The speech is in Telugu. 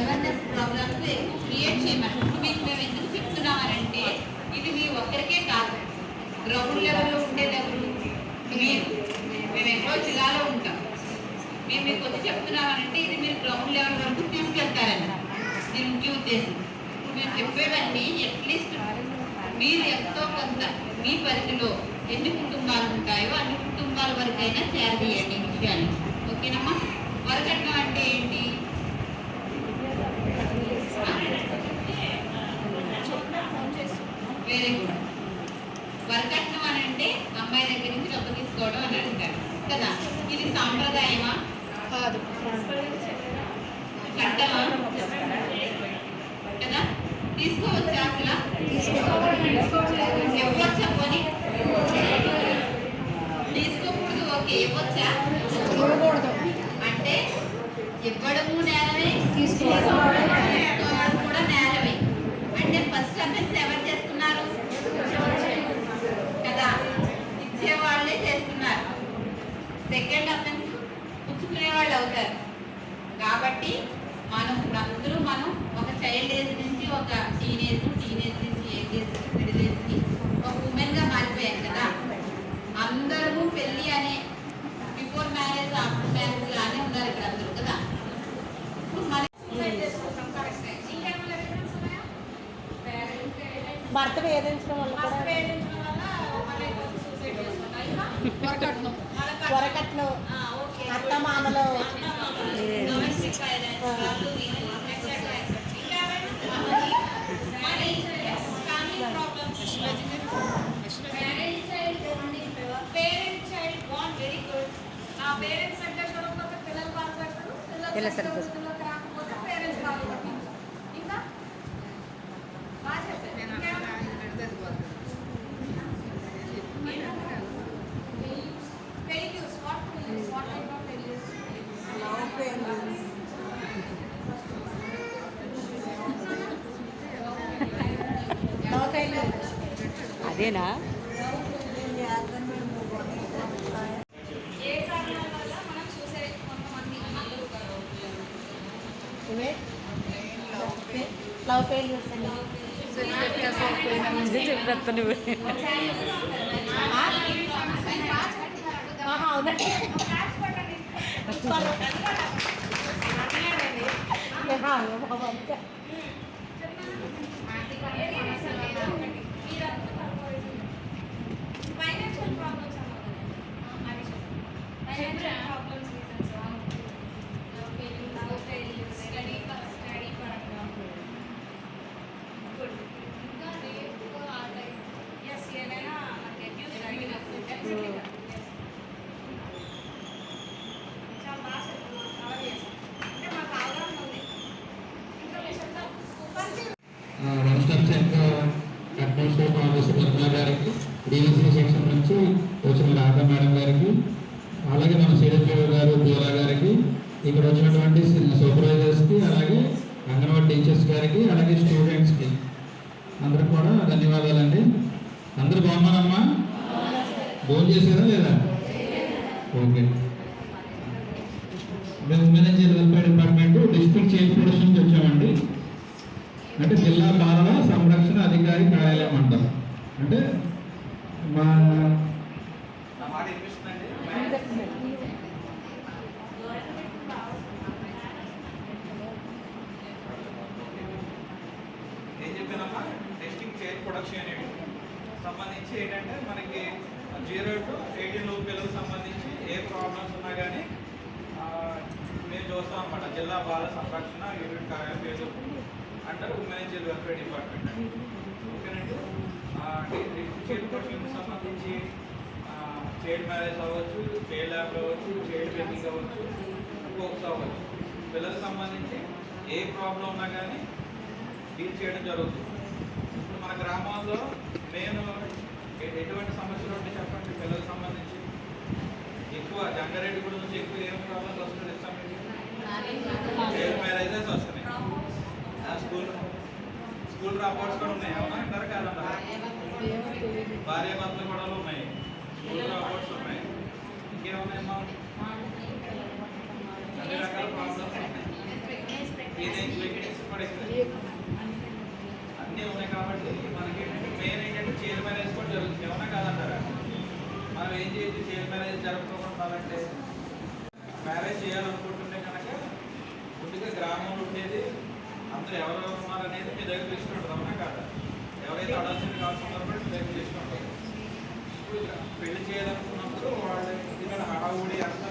అవేర్నెస్ ప్రోగ్రామ్స్ ఎక్కువ క్రియేట్ చేయమని. మీకు మేము ఎందుకు చెప్తున్నామనంటే ఇది మీ ఒక్కరికే కాదు, గ్రౌండ్ లెవెల్లో ఉండేది ఎవరు? మీరు. మేము ఎక్కడో జిల్లాలో ఉంటాం, మేము మీకు వచ్చి చెప్తున్నామనంటే ఇది మీరు గ్రౌండ్ లెవెల్ వరకు తీసుకెళ్తారని నేను ముఖ్య ఉద్దేశం. ఇప్పుడు మేము చెప్పేవన్నీ అట్లీస్ట్ మీరు ఎంతో కొంత మీ పరిధిలో ఎన్ని కుటుంబాలు ఉంటాయో అన్ని కుటుంబాల వరకైనా చేరదీయండి ఈ విషయాన్ని. ఓకేనమ్మా? వరకట్నం అంటే ఏంటి? Very good. వరకట్నం అని అంటే అమ్మాయి దగ్గర నుంచి డబ్బు తీసుకోవడం అని అంటారు కదా. ఇది సాంప్రదాయమా? కాదు. చట్టమా? కదా. తీసుకోవచ్చా? అసలు ఇవ్వచ్చా? పోనీ తీసుకోకూడదు. ఓకే, ఇవ్వచ్చా? అంటే ఇవ్వడము నేరమే, తీసుకోవడం కూడా నేరమే. అంటే ఫస్ట్ అఫెన్స్ ఎవరు చేస్తున్నారు కదా? ఇచ్చేవాళ్ళే చేస్తున్నారు. సెకండ్ అఫెన్స్ పుచ్చుకునే వాళ్ళు అవుతారు. కాబట్టి మనం అందరూ ఒక చైల్డ్ ఏజ్ నుంచి ఒక టీనేజ్ నుంచి మిడిల్ ఏజ్కి ఒక ఉమెన్గా మారిపోయాం కదా. అందరూ పెళ్ళి అనే బిఫోర్ మ్యారేజ్ ఆఫ్టర్ మ్యారేజ్ లానే ఉన్నారు ఇక్కడ అందరూ కదా. భర్త వేధించడం వల్ల వరకట్నం, అత్తమామలో పేరెంట్స్ అంటే చూడకపోతే పిల్లలు బాధపడతారు, పిల్లలు రాకపోతే పేరెంట్స్ బాధపడతారు. ఇంకా బాగా చెప్పారు. failures, what type of failures? Love failures, అదేనా? ఏ కారణాల వల్ల మనం చూసే కొంతమంది లవ్ ఫెయిల్యూర్స్ అండి. చెప్పేస్తా నువ్వు. అవునండి. ఫైనాన్షియల్ ప్రాబ్లమ్స్ స్టడీ పరంగా గుడ్. ఇంకా రేపు ఎస్ ఏదైనా చాలా బాగా కవర్ చేస్తాం. అంటే మాకు అవగాహన ఉంది. ఇంకా మీరు చెప్తాం. అడ్మినిస్ట్రేటివ్ ఆఫీసర్ నిర్మలా గారికి, డిఎస్సీ సెక్షన్ నుంచి వచ్చిన రాధా మేడం గారికి, అలాగే మన సిడిపిఓ గారు పియోలా గారికి, ఇక్కడ వచ్చినటువంటి సూపర్వైజర్స్కి, అలాగే అంగన్వాడీ టీచర్స్ గారికి, అలాగే స్టూడెంట్స్కి అందరికి కూడా ధన్యవాదాలండి. అందరూ బాగున్నారమ్మా? ఫోన్ చేశారా లేదా? ఓకే. మేము women and child welfare department district child protection నుంచి వచ్చామండి. అంటే జిల్లా బాలల సంరక్షణ అధికారి కార్యాలయం అంటారు. అంటే మా ఏం చెప్పానమ్మా, టెస్టింగ్ చైల్డ్ ప్రొడక్షన్ సంబంధించి ఏంటంటే మనకి 0 to 18 లోపు పిల్లలకు సంబంధించి ఏ ప్రాబ్లమ్స్ ఉన్నా కానీ మేము చూస్తాం అన్నమాట. జిల్లా బాల సంరక్షణ యూనిట్ కార్యాలయం పేరు అంటారు women and child welfare department. ఓకేనండి. చైల్డ్ ప్రొటెక్షన్ సంబంధించి చైల్డ్ మ్యారేజ్ అవ్వచ్చు, చైల్డ్ ల్యాబ్ అవ్వచ్చు, చైల్డ్ బేబింగ్ అవ్వచ్చు, కోక్స్ అవ్వచ్చు, పిల్లలకు సంబంధించి ఏ ప్రాబ్లం ఉన్నా కానీ డీల్ చేయడం జరుగుతుంది. ఇప్పుడు మన గ్రామాల్లో నేను ఎటువంటి సమస్యలు ఉంటే చెప్పండి. పిల్లలకు సంబంధించి ఎక్కువ జంగారెడ్డి కూడా నుంచి ఎక్కువ ఏం ప్రాబ్లమ్స్ వస్తుంది? చైల్డ్ మ్యారేజెస్ వస్తున్నాయి. స్కూల్ డ్రాప్అవుట్స్ కూడా ఉన్నాయి. అవునా? అంటారు కాదన్నా? భార్య భర్తలు కూడా ఉన్నాయి, స్కూల్ డ్రాప్అవుట్స్ ఉన్నాయి. ఇంకేమున్నాయమ్మా? అన్ని రకాల ప్రాబ్లమ్స్ ఉన్నాయి. ఏదైనా వెహికల్స్ కూడా అన్నీ ఉన్నాయి కాబట్టి మనకి ఏంటంటే మెయిన్ ఏంటంటే చైర్ మ్యారేజ్ కూడా జరుగుతుంది. ఏమన్నా కాదంటారా? మనం ఏం చేయొచ్చు చైర్ మ్యారేజ్ జరగకుండా ఉండాలంటే? మ్యారేజ్ చేయాలనుకుంటుంటే కనుక ముందుగా గ్రామంలో ఉండేది అందరూ ఎవరెవరు ఉన్నారనేది మీ దగ్గర లిస్ట్ ఉంటుంది. అవునా కాదా? ఎవరైతే అడాల్సిన కావాల్సిన కూడా మీ దగ్గర లిస్ట్ ఉంటుంది. ఇప్పుడు పెళ్లి చేయాలనుకున్నప్పుడు వాళ్ళు ఇక్కడ హడావుడి అంతా